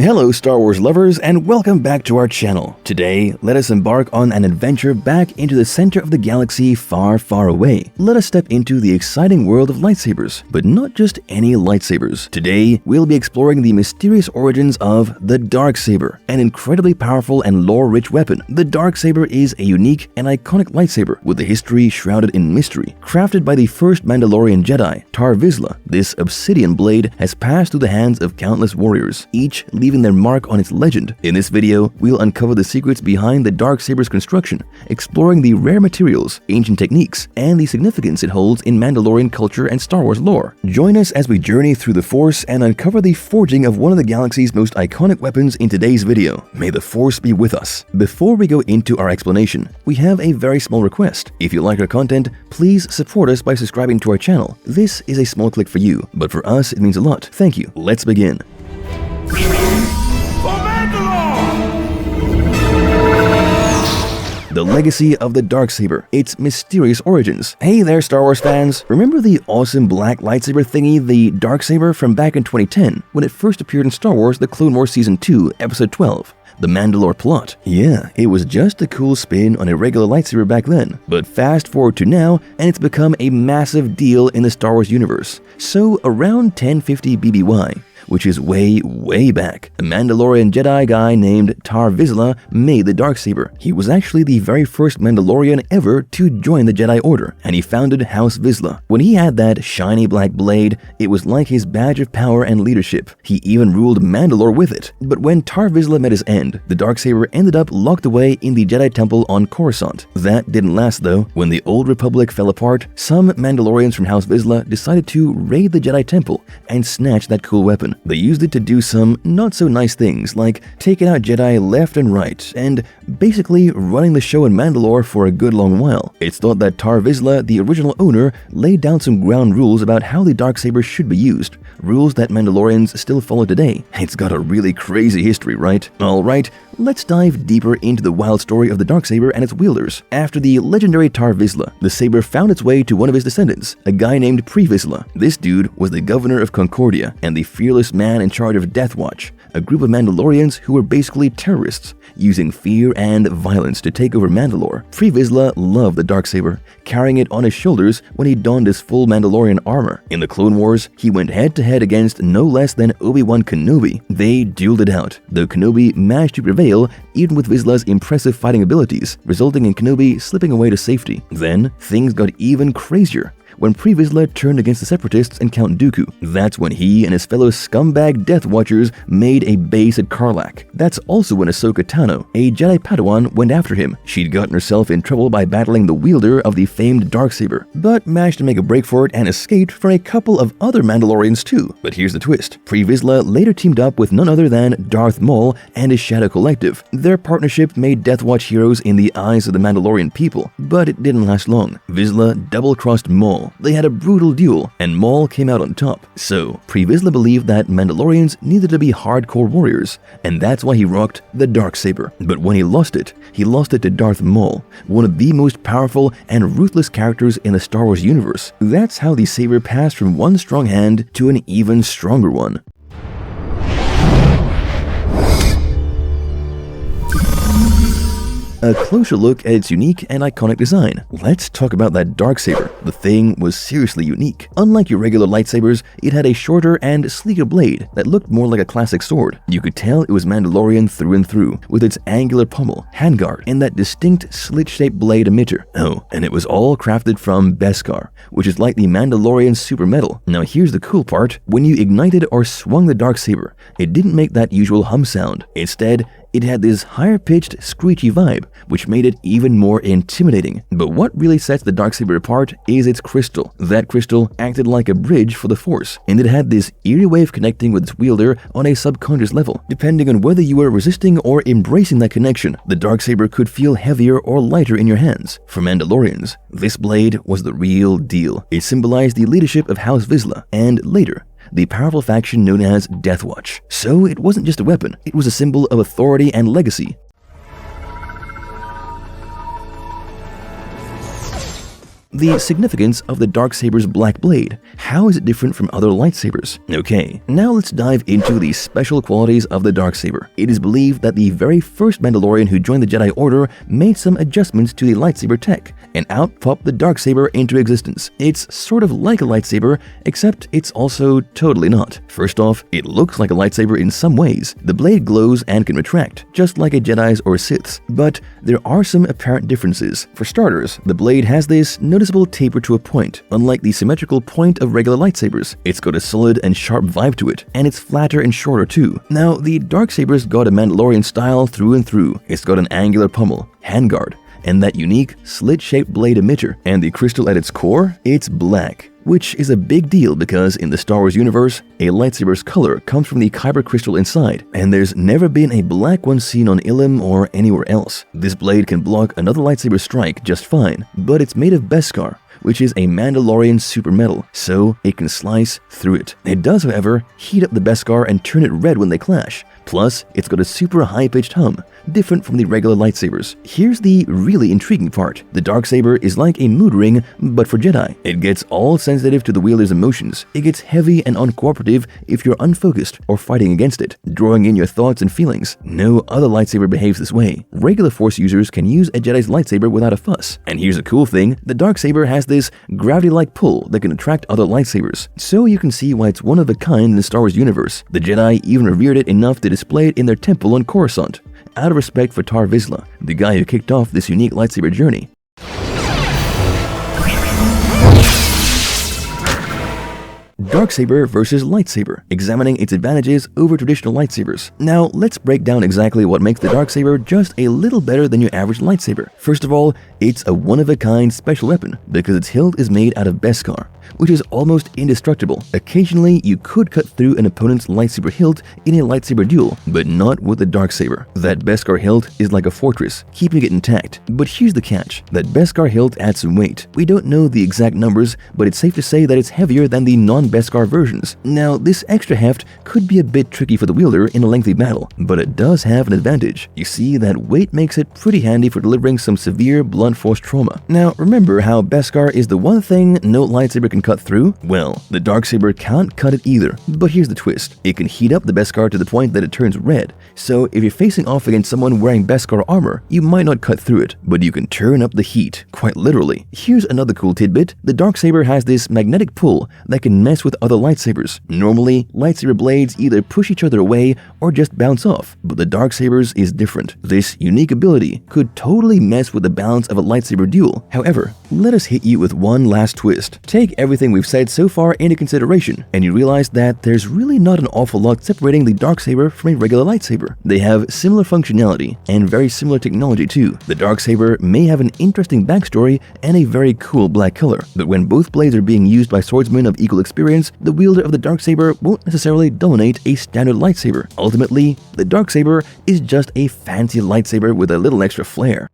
Hello Star Wars lovers and welcome back to our channel. Today, let us embark on an adventure back into the center of the galaxy far, far away. Let us step into the exciting world of lightsabers, but not just any lightsabers. Today, we'll be exploring the mysterious origins of the Darksaber, an incredibly powerful and lore-rich weapon. The Darksaber is a unique and iconic lightsaber with a history shrouded in mystery. Crafted by the first Mandalorian Jedi, Tar Vizsla, this obsidian blade has passed through the hands of countless warriors, each leaving their mark on its legend. In this video, we'll uncover the secrets behind the Darksaber's construction, exploring the rare materials, ancient techniques, and the significance it holds in Mandalorian culture and Star Wars lore. Join us as we journey through the Force and uncover the forging of one of the galaxy's most iconic weapons in today's video. May the Force be with us. Before we go into our explanation, we have a very small request. If you like our content, please support us by subscribing to our channel. This is a small click for you, but for us it means a lot. Thank you. Let's begin. The legacy of the Darksaber, its mysterious origins. Hey there Star Wars fans! Remember the awesome black lightsaber thingy, the Darksaber, from back in 2010 when it first appeared in Star Wars The Clone Wars Season 2, Episode 12? The Mandalore plot. Yeah, it was just a cool spin on a regular lightsaber back then. But fast forward to now, and it's become a massive deal in the Star Wars universe. So around 1050 BBY, which is way back, a Mandalorian Jedi guy named Tar Vizsla made the Darksaber. He was actually the very first Mandalorian ever to join the Jedi Order, and he founded House Vizsla. When he had that shiny black blade, it was like his badge of power and leadership. He even ruled Mandalore with it. But when Tar Vizsla met his end, the Darksaber ended up locked away in the Jedi Temple on Coruscant. That didn't last though. When the Old Republic fell apart, some Mandalorians from House Vizsla decided to raid the Jedi Temple and snatch that cool weapon. They used it to do some not-so-nice things, like taking out Jedi left and right, and basically running the show in Mandalore for a good long while. It's thought that Tar Vizsla, the original owner, laid down some ground rules about how the Darksaber should be used, rules that Mandalorians still follow today. It's got a really crazy history, right? Alright, let's dive deeper into the wild story of the Darksaber and its wielders. After the legendary Tar Vizsla, the saber found its way to one of his descendants, a guy named Pre Vizsla. This dude was the governor of Concordia and the fearless man in charge of Death Watch, a group of Mandalorians who were basically terrorists, using fear and violence to take over Mandalore. Pre Vizsla loved the Darksaber, carrying it on his shoulders when he donned his full Mandalorian armor. In the Clone Wars, he went head-to-head against no less than Obi-Wan Kenobi. They dueled it out, though Kenobi managed to prevail even with Vizsla's impressive fighting abilities, resulting in Kenobi slipping away to safety. Then, things got even crazier when Pre Vizsla turned against the Separatists and Count Dooku. That's when he and his fellow scumbag Death Watchers made a base at Karlak. That's also when Ahsoka Tano, a Jedi Padawan, went after him. She'd gotten herself in trouble by battling the wielder of the famed Darksaber, but managed to make a break for it and escaped from a couple of other Mandalorians too. But here's the twist. Pre Vizsla later teamed up with none other than Darth Maul and his Shadow Collective. Their partnership made Death Watch heroes in the eyes of the Mandalorian people, but it didn't last long. Vizsla double-crossed Maul. They had a brutal duel, and Maul came out on top. So, Pre Vizsla believed that Mandalorians needed to be hardcore warriors, and that's why he rocked the Darksaber. But when he lost it to Darth Maul, one of the most powerful and ruthless characters in the Star Wars universe. That's how the saber passed from one strong hand to an even stronger one. A closer look at its unique and iconic design. Let's talk about that Darksaber. The thing was seriously unique. Unlike your regular lightsabers, it had a shorter and sleeker blade that looked more like a classic sword. You could tell it was Mandalorian through and through, with its angular pommel, handguard, and that distinct slit-shaped blade emitter. Oh, and it was all crafted from Beskar, which is like the Mandalorian super metal. Now here's the cool part. When you ignited or swung the Darksaber, it didn't make that usual hum sound. Instead, it had this higher-pitched, screechy vibe, which made it even more intimidating. But what really sets the Darksaber apart is its crystal. That crystal acted like a bridge for the Force, and it had this eerie way of connecting with its wielder on a subconscious level. Depending on whether you were resisting or embracing that connection, the Darksaber could feel heavier or lighter in your hands. For Mandalorians, this blade was the real deal. It symbolized the leadership of House Vizsla, and later, the powerful faction known as Death Watch. So it wasn't just a weapon, it was a symbol of authority and legacy. The significance of the Darksaber's black blade. How is it different from other lightsabers? Okay, now let's dive into the special qualities of the Darksaber. It is believed that the very first Mandalorian who joined the Jedi Order made some adjustments to the lightsaber tech, and out popped the Darksaber into existence. It's sort of like a lightsaber, except it's also totally not. First off, it looks like a lightsaber in some ways. The blade glows and can retract, just like a Jedi's or Sith's, but there are some apparent differences. For starters, the blade has this noticeable taper to a point, unlike the symmetrical point of regular lightsabers. It's got a solid and sharp vibe to it, and it's flatter and shorter too. Now, the Darksaber's got a Mandalorian style through and through. It's got an angular pommel, handguard, and that unique slit-shaped blade emitter. And the crystal at its core? It's black, which is a big deal because in the Star Wars universe, a lightsaber's color comes from the kyber crystal inside, and there's never been a black one seen on Ilum or anywhere else. This blade can block another lightsaber strike just fine, but it's made of Beskar, which is a Mandalorian super metal, so it can slice through it. It does, however, heat up the Beskar and turn it red when they clash. Plus, it's got a super high-pitched hum, different from the regular lightsabers. Here's the really intriguing part. The Darksaber is like a mood ring, but for Jedi. It gets all sensitive to the wielder's emotions. It gets heavy and uncooperative if you're unfocused or fighting against it, drawing in your thoughts and feelings. No other lightsaber behaves this way. Regular Force users can use a Jedi's lightsaber without a fuss. And here's a cool thing, the Darksaber has this gravity-like pull that can attract other lightsabers. So you can see why it's one of a kind in the Star Wars universe. The Jedi even revered it enough to display it in their temple on Coruscant, out of respect for Tar Vizsla, the guy who kicked off this unique lightsaber journey. Darksaber versus lightsaber, examining its advantages over traditional lightsabers. Now, let's break down exactly what makes the Darksaber just a little better than your average lightsaber. First of all, it's a one-of-a-kind special weapon because its hilt is made out of Beskar, which is almost indestructible. Occasionally, you could cut through an opponent's lightsaber hilt in a lightsaber duel, but not with the Darksaber. That Beskar hilt is like a fortress, keeping it intact. But here's the catch. That Beskar hilt adds some weight. We don't know the exact numbers, but it's safe to say that it's heavier than the non-Beskar versions. Now, this extra heft could be a bit tricky for the wielder in a lengthy battle, but it does have an advantage. You see, that weight makes it pretty handy for delivering some severe blunt force trauma. Now, remember how Beskar is the one thing no lightsaber can cut through? Well, the Darksaber can't cut it either. But here's the twist. It can heat up the Beskar to the point that it turns red. So if you're facing off against someone wearing Beskar armor, you might not cut through it, but you can turn up the heat, quite literally. Here's another cool tidbit. The Darksaber has this magnetic pull that can mess with other lightsabers. Normally, lightsaber blades either push each other away or just bounce off, but the Darksaber's is different. This unique ability could totally mess with the balance of a lightsaber duel. However, let us hit you with one last twist. Take everything we've said so far into consideration, and you realize that there's really not an awful lot separating the Darksaber from a regular lightsaber. They have similar functionality and very similar technology too. The Darksaber may have an interesting backstory and a very cool black color, but when both blades are being used by swordsmen of equal experience, the wielder of the Darksaber won't necessarily dominate a standard lightsaber. Ultimately, the Darksaber is just a fancy lightsaber with a little extra flair.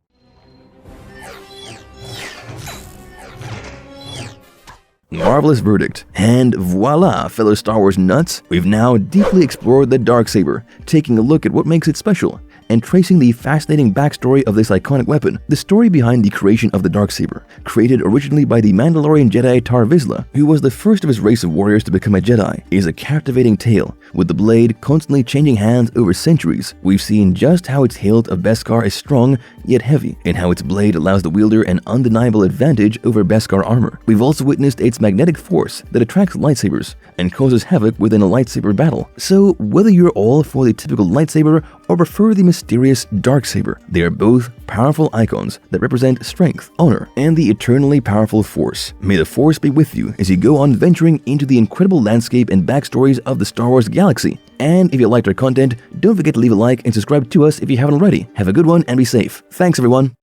Marvelous verdict. And voila, fellow Star Wars nuts! We've now deeply explored the Darksaber, taking a look at what makes it special, and tracing the fascinating backstory of this iconic weapon. The story behind the creation of the Darksaber, created originally by the Mandalorian Jedi Tar Vizsla, who was the first of his race of warriors to become a Jedi, is a captivating tale, with the blade constantly changing hands over centuries. We've seen just how its hilt of Beskar is strong yet heavy, and how its blade allows the wielder an undeniable advantage over Beskar armor. We've also witnessed its magnetic force that attracts lightsabers and causes havoc within a lightsaber battle. So whether you're all for the typical lightsaber or prefer the mysterious Darksaber, they are both powerful icons that represent strength, honor, and the eternally powerful Force. May the Force be with you as you go on venturing into the incredible landscape and backstories of the Star Wars galaxy. And if you liked our content, don't forget to leave a like and subscribe to us if you haven't already. Have a good one and be safe. Thanks everyone!